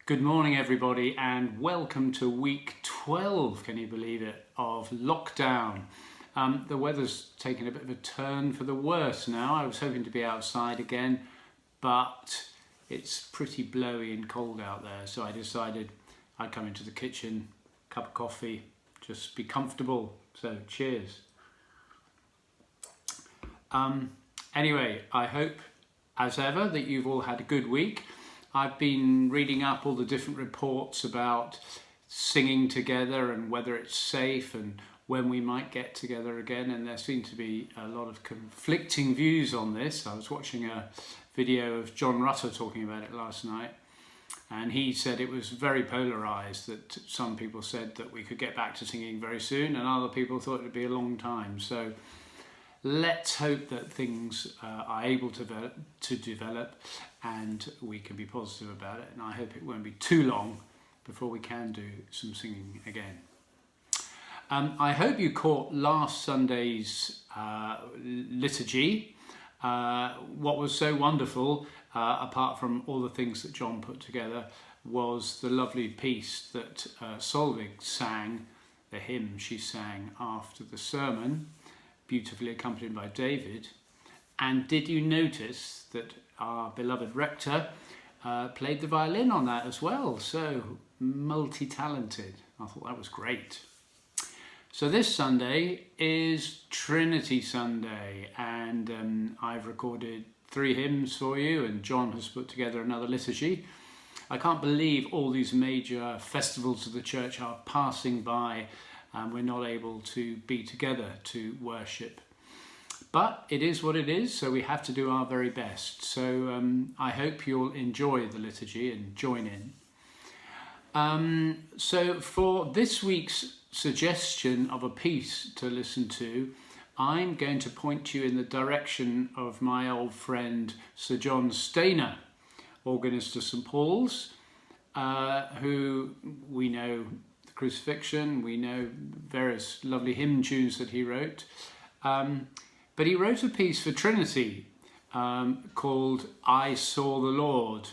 Good morning, everybody, and welcome to week 12, can you believe it, of lockdown. The weather's taken a bit of a turn for the worse now. I was hoping to be outside again, but it's pretty blowy and cold out there, so I decided I'd come into the kitchen, cup of coffee, just be comfortable. So cheers. Anyway, I hope, as ever, that you've all had a good week. I've been reading up all the different reports about singing together and whether it's safe and when we might get together again, and there seem to be a lot of conflicting views on this. I was watching a video of John Rutter talking about it last night, and he said it was very polarised, that some people said that we could get back to singing very soon and other people thought it would be a long time. So let's hope that things are able to develop and we can be positive about it, and I hope it won't be too long before we can do some singing again. I hope you caught last Sunday's liturgy. What was so wonderful, apart from all the things that John put together, was the lovely piece that Solveig sang, the hymn she sang after the sermon, beautifully accompanied by David. And did you notice that our beloved rector played the violin on that as well? So multi-talented. I thought that was great. So this Sunday is Trinity Sunday, and I've recorded 3 hymns for you, and John has put together another liturgy. I can't believe all these major festivals of the church are passing by and we're not able to be together to worship. But it is what it is, so we have to do our very best. So I hope you'll enjoy the liturgy and join in. So for this week's suggestion of a piece to listen to, I'm going to point you in the direction of my old friend Sir John Stainer, organist of St Paul's, who we know the Crucifixion, we know various lovely hymn tunes that he wrote. But he wrote a piece for Trinity called I Saw the Lord,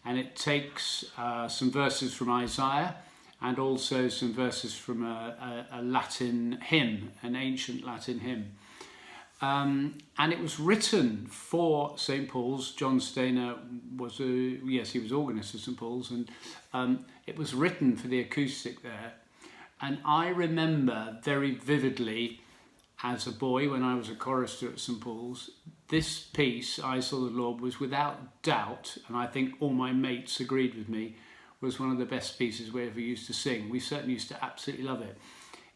and it takes some verses from Isaiah and also some verses from a Latin hymn, an ancient Latin hymn. And it was written for St Paul's. John Stainer was he was organist of St Paul's, and it was written for the acoustic there. And I remember very vividly, as a boy, when I was a chorister at St Paul's, this piece, I Saw the Lord, was without doubt, and I think all my mates agreed with me, was one of the best pieces we ever used to sing. We certainly used to absolutely love it.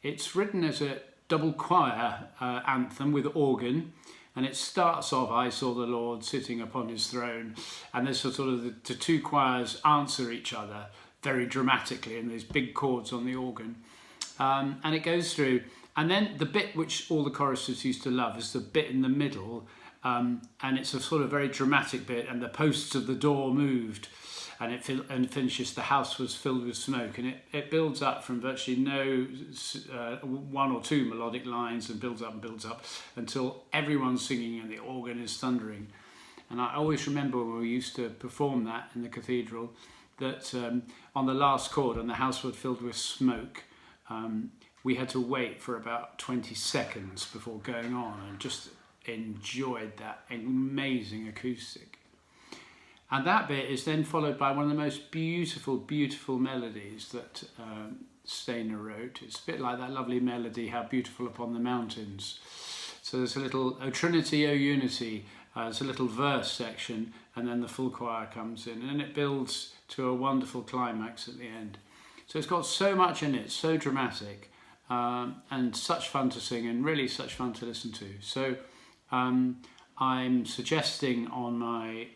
It's written as a double choir anthem with organ, and it starts off, I saw the Lord sitting upon his throne, and there's sort of the 2 choirs answer each other very dramatically, and there's big chords on the organ. And it goes through. And then the bit which all the choristers used to love is the bit in the middle, and it's a sort of very dramatic bit, and the posts of the door moved, and it finishes, the house was filled with smoke, and it builds up from virtually no 1 or 2 melodic lines, and builds up until everyone's singing and the organ is thundering. And I always remember when we used to perform that in the cathedral, that on the last chord, and the house was filled with smoke, we had to wait for about 20 seconds before going on, and just enjoyed that amazing acoustic. And that bit is then followed by one of the most beautiful, beautiful melodies that Stainer wrote. It's a bit like that lovely melody, How Beautiful Upon the Mountains. So there's a little, O Trinity, O Unity, there's a little verse section, and then the full choir comes in, and it builds to a wonderful climax at the end. So it's got so much in it, so dramatic, and such fun to sing, and really such fun to listen to. So I'm suggesting on my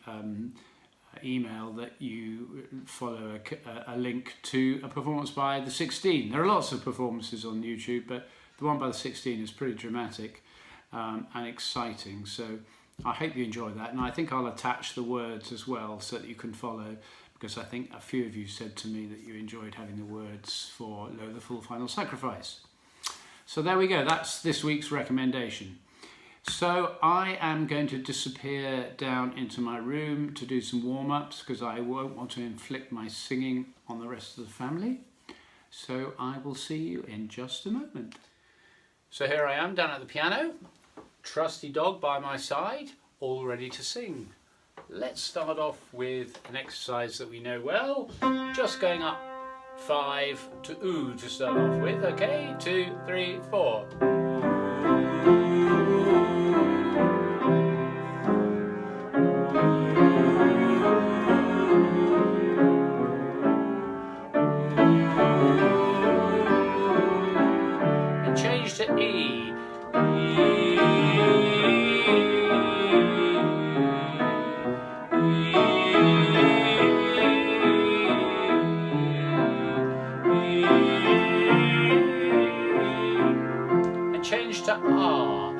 email that you follow a link to a performance by the 16. There are lots of performances on YouTube, but the one by the 16 is pretty dramatic and exciting. So I hope you enjoy that, and I think I'll attach the words as well so that you can follow, because I think a few of you said to me that you enjoyed having the words for Lo, the Full Final Sacrifice. So there we go, that's this week's recommendation. So I am going to disappear down into my room to do some warm-ups because I won't want to inflict my singing on the rest of the family. So I will see you in just a moment. So here I am down at the piano, trusty dog by my side, all ready to sing. Let's start off with an exercise that we know well, just going up 5 to oo to start off with, okay? 2, 3, 4. And change to E. And change to R.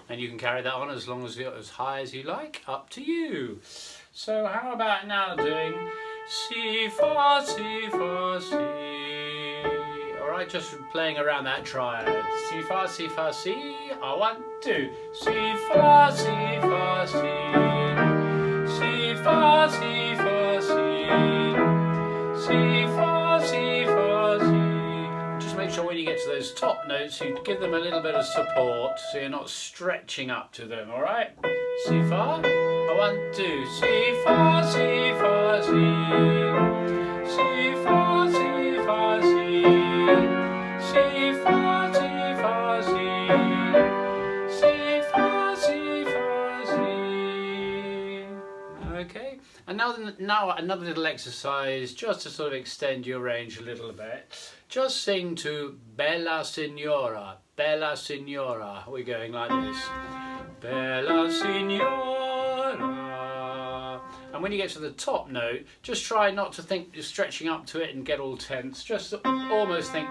And you can carry that on as long as you're as high as you like, up to you. So how about now doing Si, Fa, Si, Fa, Si. Alright, just playing around that triad. Si, Fa, Si, Fa, Si. 1, 2. Si, Fa, Si, Fa, Si. Si, Fa, Si, Fa, Si. Si, Fa, Si, Fa, Si. Just make sure when you get to those top notes, you give them a little bit of support so you're not stretching up to them, alright? Si, Fa. 1, 2. Si, Fa, Si, Fa, Si. Si, Fa, Si, Fa, Si. Si, Fa, Si, Fa, Si. Si, Fa, Si, Fa, Si. Okay, and now another little exercise just to sort of extend your range a little bit. Just sing to Bella Signora, Bella Signora. We're going like this. Bella Signora. And when you get to the top note, just try not to think you're stretching up to it and get all tense. Just almost think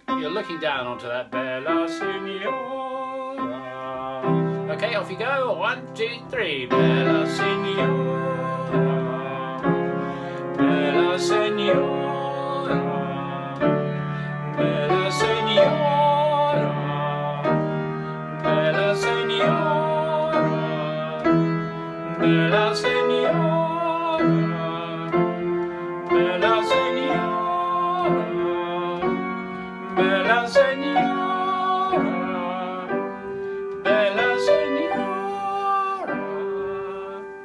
you're looking down onto that Bella Signora. Okay, off you go. 1, 2, 3. Bella Signora. Bella Signora. Bella Signora. Bella Signora. Bella Signora. Bella Signora, Bella Signora, Bella Signora.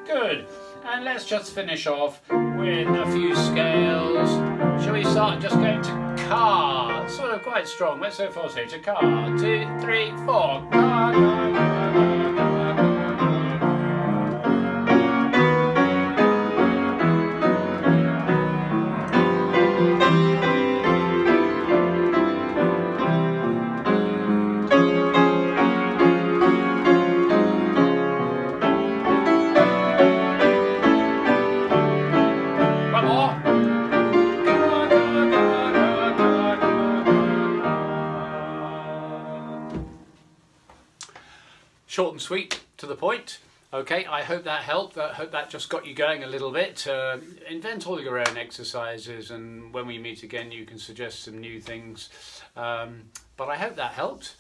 Good. And let's just finish off with a few scales. Shall we start just going to Ca? Sort of quite strong. Let's go forte to Ca. 2, 3, 4. Ca, Ca, Ca, Ca. Short and sweet, to the point. Okay, I hope that helped. I hope that just got you going a little bit. Invent all your own exercises, and when we meet again you can suggest some new things. But I hope that helped.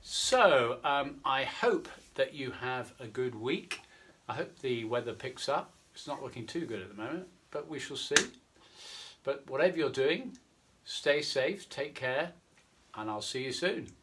So I hope that you have a good week. I hope the weather picks up. It's not looking too good at the moment, but we shall see. But whatever you're doing, stay safe, take care, and I'll see you soon.